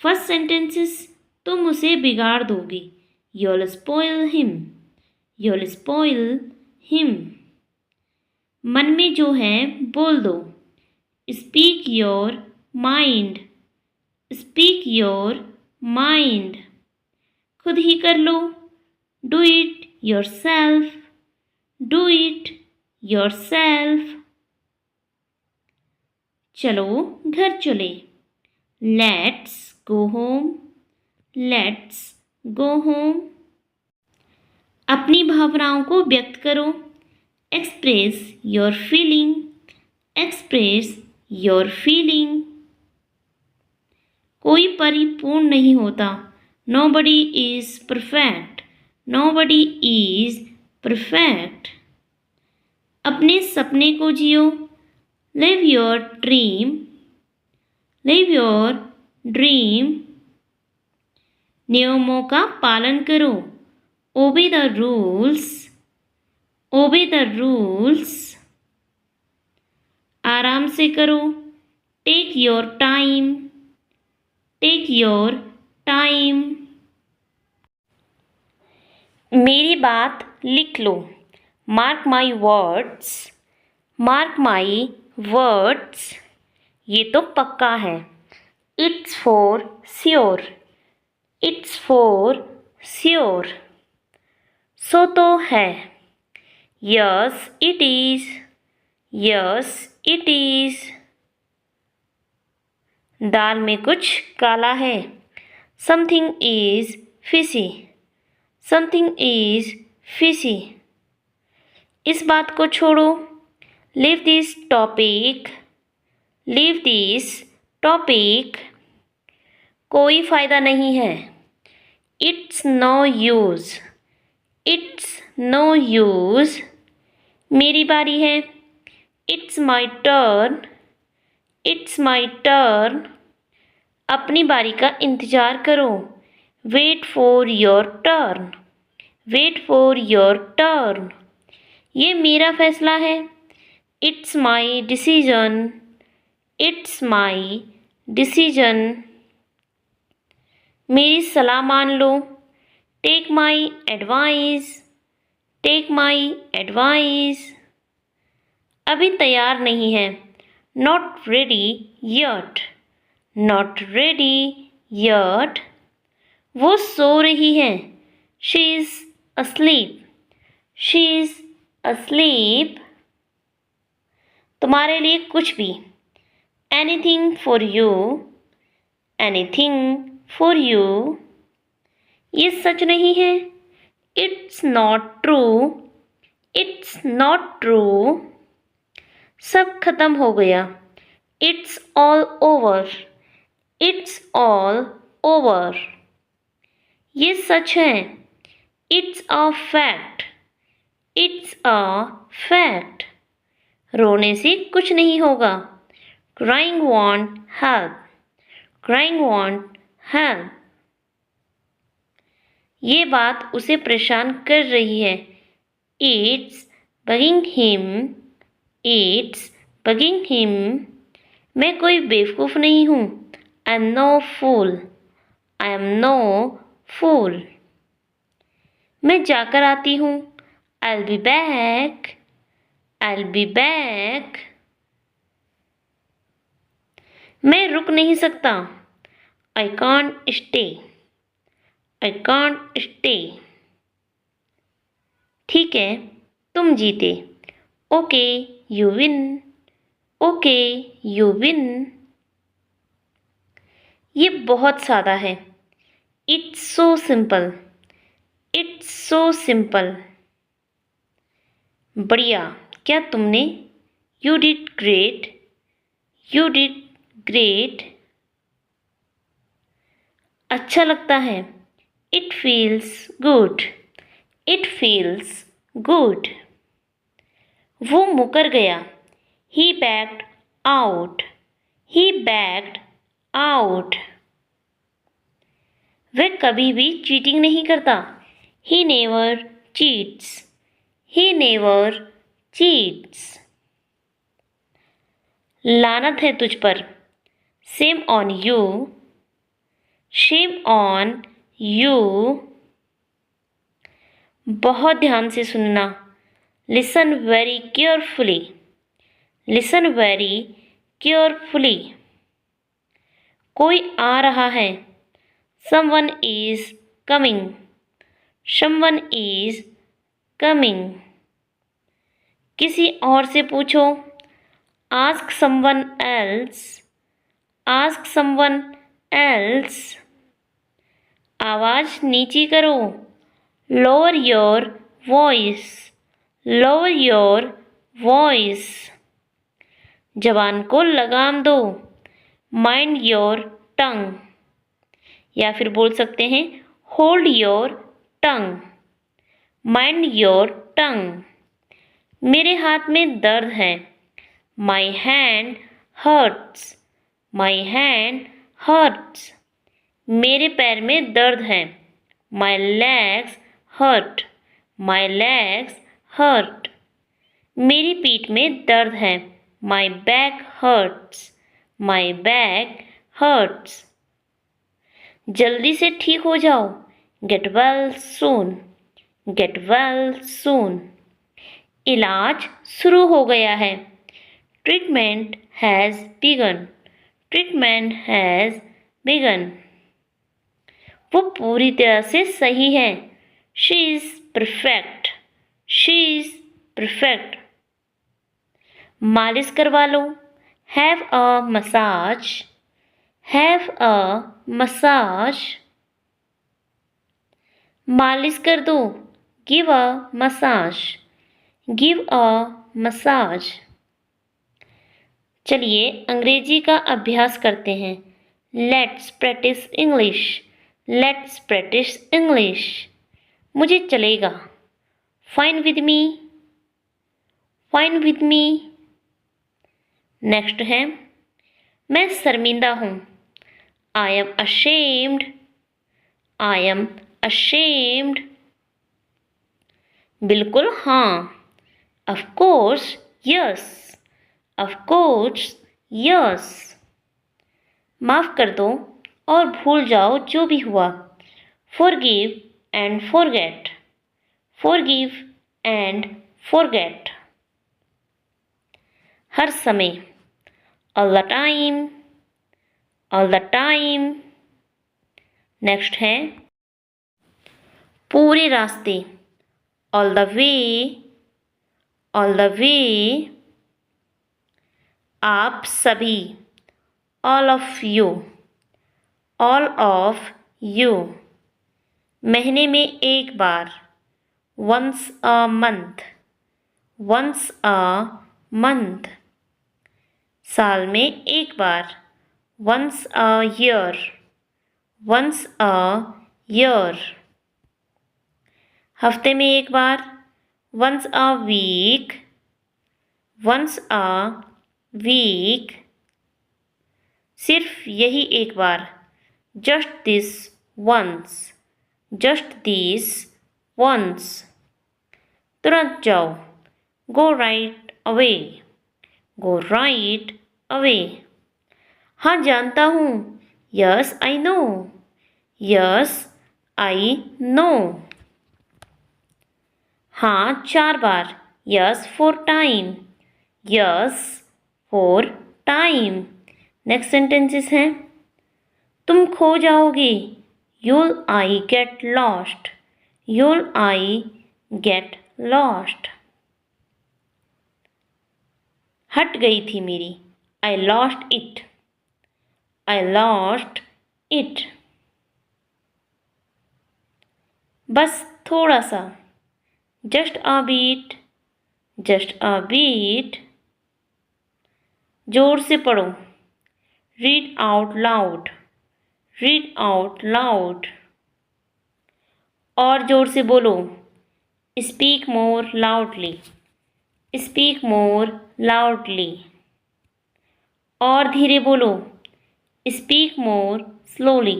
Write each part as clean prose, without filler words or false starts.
First sentences, तुम उसे बिगाड़ दोगे। You'll spoil him. You'll spoil him. मन में जो है बोल दो। Speak your mind. Speak your mind. खुद ही कर लो। Do it yourself. Do it yourself. चलो घर चले। Let's go home. Let's go home. अपनी भावनाओं को व्यक्त करो। Express your feeling. Express your feeling. कोई परिपूर्ण नहीं होता। Nobody is perfect. Nobody is perfect. अपने सपने को जियो। Live your dream. Live your dream. नियमों का पालन करो। Obey the rules. Obey the rules. आराम से करो। Take your time. Take your time. मेरी बात लिख लो। Mark my words. Mark my words. ये तो पक्का है। It's for sure. It's for sure. सो तो है। Yes, it is. Yes, it is. दाल में कुछ काला है। Something is fishy. Something is fishy. इस बात को छोड़ो। Leave this topic. Leave this topic. कोई फायदा नहीं है। It's no use. It's no use. मेरी बारी है। It's my turn. It's my turn. अपनी बारी का इंतज़ार करो। Wait for your turn. Wait for your turn. ये मेरा फैसला है। It's my decision. It's my decision. मेरी सलाह मान लो। Take my advice. Take my advice. अभी तैयार नहीं है। Not ready yet. Not ready yet. वो सो रही है। She is asleep. She is asleep. तुम्हारे लिए कुछ भी। Anything for you. Anything for you. ये सच नहीं है। It's not true. It's not true. सब खत्म हो गया। It's all over. It's all over. ये सच है। It's a fact. It's a fact. रोने से कुछ नहीं होगा। Crying won't help. Crying won't help. ये बात उसे परेशान कर रही है। It's bugging him. It's bugging him. मैं कोई बेवकूफ़ नहीं हूँ। I'm no fool. I'm no fool. मैं जाकर आती हूँ। I'll be back. I'll be back. मैं रुक नहीं सकता। I can't stay. I can't stay. ठीक है, तुम जीते। Okay, you win. Okay, you win. ये बहुत सादा है। It's so simple. It's so simple. बढ़िया, क्या तुमने? You did great. You did great. अच्छा लगता है। It feels good. It feels good. वो मुकर गया। He backed out. He backed out. वह कभी भी चीटिंग नहीं करता। He never cheats. He never cheats. लानत है तुझ पर। Shame on you. Shame on you. बहुत ध्यान से सुनना. Listen very carefully. Listen very carefully. कोई आ रहा है. Someone is coming. Someone is coming. किसी और से पूछो. Ask someone else. Ask someone else. आवाज नीची करो. Lower your voice. Lower your voice. जबान को लगाम दो. Mind your tongue. या फिर बोल सकते हैं Hold your tongue. Mind your tongue. मेरे हाथ में दर्द है. My hand hurts. My hand hurts. मेरे पैर में दर्द है. My legs hurt. My legs hurt. मेरी पीठ में दर्द है. My back hurts. My back hurts. जल्दी से ठीक हो जाओ. Get well soon. Get well soon. इलाज शुरू हो गया है. Treatment has begun. Treatment has begun. वो पूरी तरह से सही है. She is perfect. She is perfect. मालिश करवा लो. Have a massage. Have a massage. मालिश कर दो. Give a massage. Give a massage. चलिए अंग्रेजी का अभ्यास करते हैं. Let's practice English. Let's practice English. मुझे चलेगा. Fine with me. Fine with me. Next है मैं शर्मिंदा हूँ. I am ashamed. I am ashamed. बिल्कुल हाँ. Of course yes. Of course yes. माफ कर दो और भूल जाओ जो भी हुआ. Forgive and forget. Forgive and forget. हर समय. All the time. All the time. Next है पूरे रास्ते. All the way. All the way. आप सभी. All of you. All of you. महीने में एक बार. Once a month. Once a month. साल में एक बार. Once a year. Once a year. हफ्ते में एक बार. Once a week. Once a week. सिर्फ यही एक बार. Just this once. Just this once. तुरंत जाओ. Go right away. Go right away. हाँ जानता हूँ. Yes, I know. Yes, I know. हाँ 4 बार. Yes, 4 time. Yes, 4 time. Next sentences हैं. तुम खो जाओगे. You'll I get lost. You'll I get lost. हट गई थी मेरी. I lost it. I lost it. बस थोड़ा सा. Just a bit. Just a bit. जोर से पढ़ो. Read out loud. Read out loud. और जोर से बोलो. Speak more loudly. Speak more loudly. और धीरे बोलो. Speak more slowly.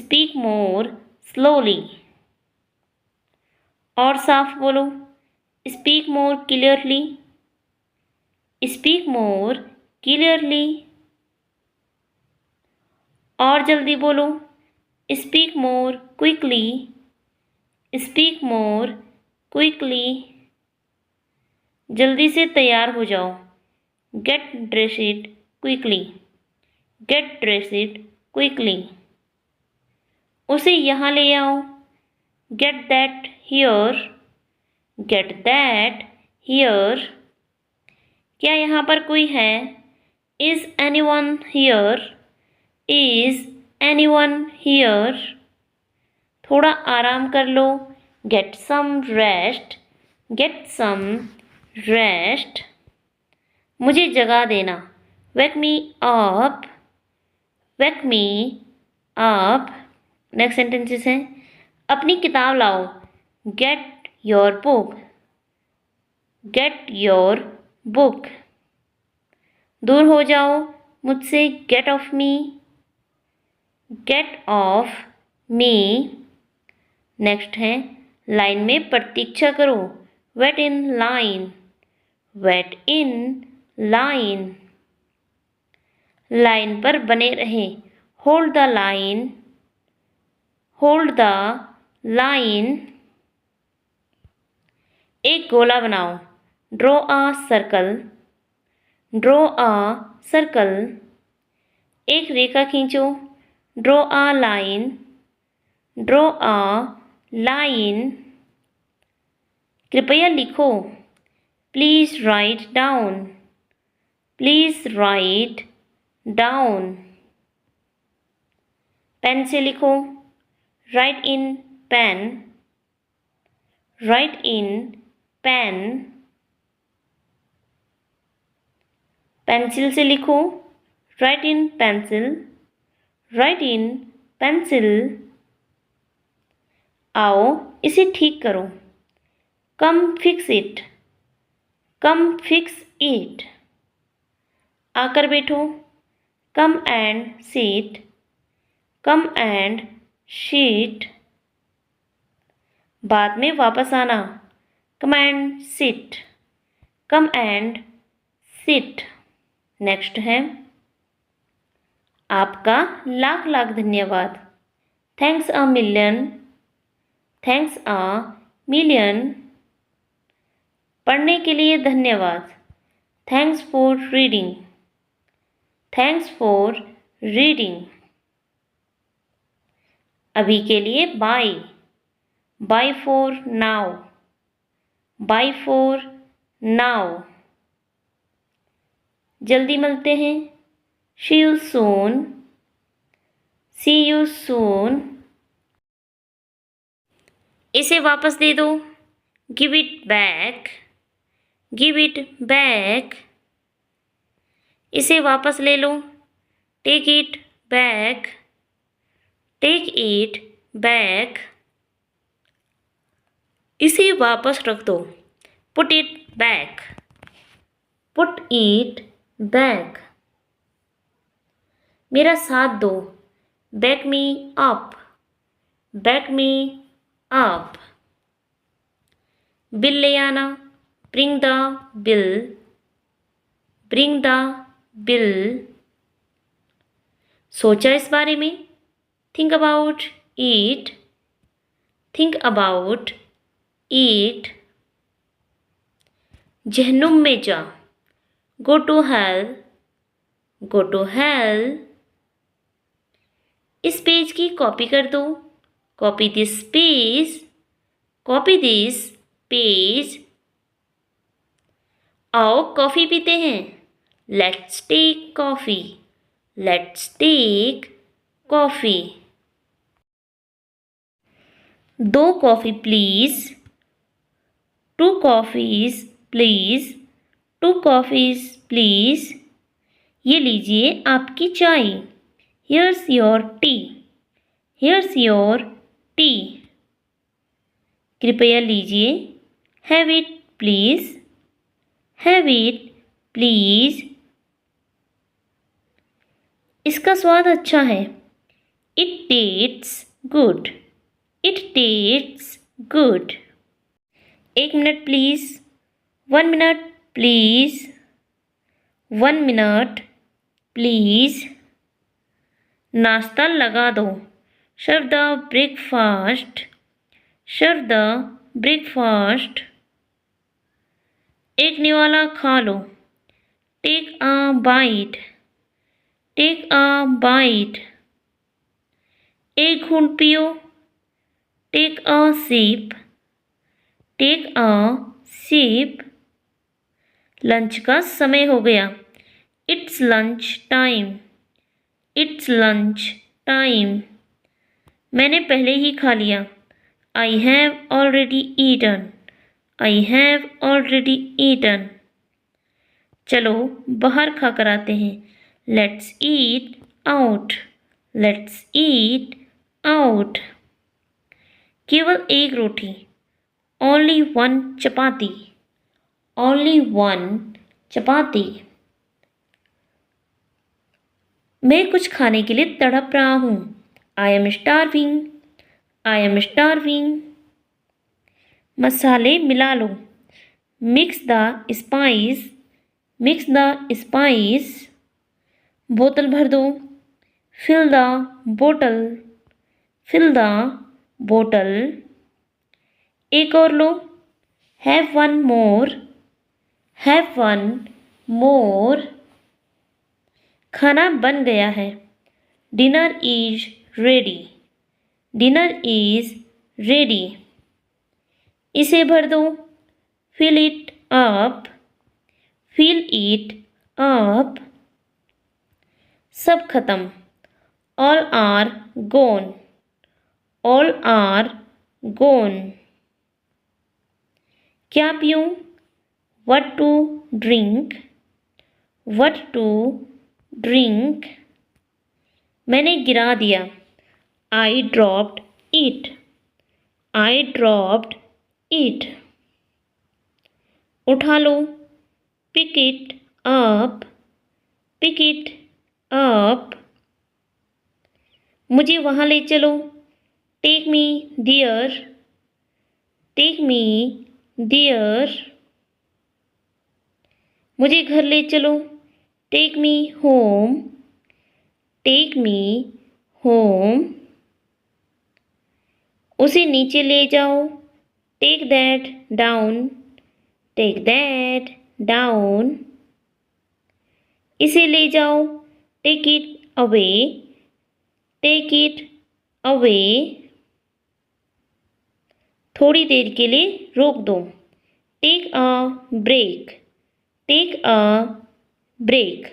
Speak more slowly. और साफ बोलो. Speak more clearly. Speak more clearly. और जल्दी बोलो. Speak more quickly, speak more quickly. जल्दी से तैयार हो जाओ, get dressed quickly, get dressed quickly. उसे यहाँ ले आओ, get that here, get that here. क्या यहाँ पर कोई है? Is anyone here, is anyone here. थोड़ा आराम कर लो, get some rest, get some rest. मुझे जगा देना, wake me up, wake me up. Next sentences हैं, अपनी किताब लाओ, get your book, gate your book. दूर हो जाओ मुझसे, get off me, get off me. Next है, लाइन में प्रतीक्षा करो, wait in line, wait in line. Line पर बने रहे, hold the line, hold the line. एक गोला बनाओ, draw a circle, draw a circle. एक रेखा खींचो, draw a line, draw a line. कृपया लिखो, please write down, please write down. Pen से लिखो, write in pen, write in pen. Pencil से लिखो, write in pencil, write in pencil. आओ इसे ठीक करो, come fix it, come fix it. आकर बैठो, come and seat, come and sheet. बाद में वापस आना, come and sit, come and sit. Next है, आपका लाख लाख धन्यवाद, thanks a million, thanks a million. पढ़ने के लिए धन्यवाद, thanks for reading, thanks for reading. अभी के लिए bye, bye for now, bye for now. जल्दी मिलते हैं, सी you soon, C you soon. इसे वापस दे दो, give it back, give it back. इसे वापस ले लो, take it back, take it back. इसे वापस रख दो, put it back, put it back. मेरा साथ दो, back me up, back me up. Bill ले आना, bring the bill, bring the bill. सोचा इस बारे में, think about it, think about it. जहन्नुम में जा, go to hell, go to hell. इस पेज की कॉपी कर दो, copy this page, copy this page. आओ कॉफ़ी पीते हैं, let's take coffee, let's take coffee. 2 coffee please, 2 coffees please, 2 coffees please. ये लीजिए आपकी चाय, here's your tea, here's your tea. कृपया लीजिए, have it please, have it please. इसका स्वाद अच्छा है, it tastes good, it tastes good. 1 minute please, 1 minute please, 1 minute please. नाश्ता लगा दो, serve the breakfast, serve the breakfast. एक निवाला खा लो, take a bite, take a bite. एक घूंट पियो, take a sip, take a sip. Lunch का समय हो गया, it's lunch time, it's lunch time. मैंने पहले ही खा लिया, I have already eaten, I have already eaten. चलो बाहर खा कर आते हैं, let's eat out, let's eat out. केवल एक रोटी, only one chapati, only one chapati. मैं कुछ खाने के लिए तड़प रहा हूँ, I am starving, I am starving. मसाले मिला लो, mix the spice, mix the spice. बोतल भर दो, फिल द बोतल, फिल द बोतल। एक और लो, have one more, have one more. खाना बन गया है, dinner is ready, dinner is ready. इसे भर दो, fill it up, fill it up. सब खत्म, all are gone, all are gone. क्या पीऊँ, what to drink, what to drink. मैंने गिरा दिया, I dropped it, I dropped it. उठा लो, pick it up, pick it up. मुझे वहाँ ले चलो, take me there, take me there. मुझे घर ले चलो, take me home, take me home. उसे नीचे ले जाओ, take that down, take that down. इसे ले जाओ, take it away, take it away. थोड़ी देर के लिए रोक दो, take a break, take a break.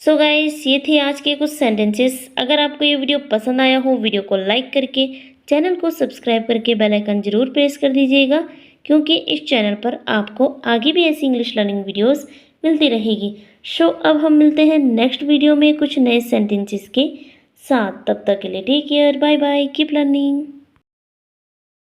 So guys, ये थे आज के कुछ सेंटेंसेस। अगर आपको ये वीडियो पसंद आया हो, वीडियो को लाइक करके चैनल को सब्सक्राइब करके बेल आइकन जरूर प्रेस कर दीजिएगा, क्योंकि इस चैनल पर आपको आगे भी ऐसी इंग्लिश लर्निंग वीडियोस मिलती रहेगी। सो अब हम मिलते हैं नेक्स्ट वीडियो में कुछ नए सेंटेंसेस के साथ। तब तक के लिए take care, bye bye, keep learning.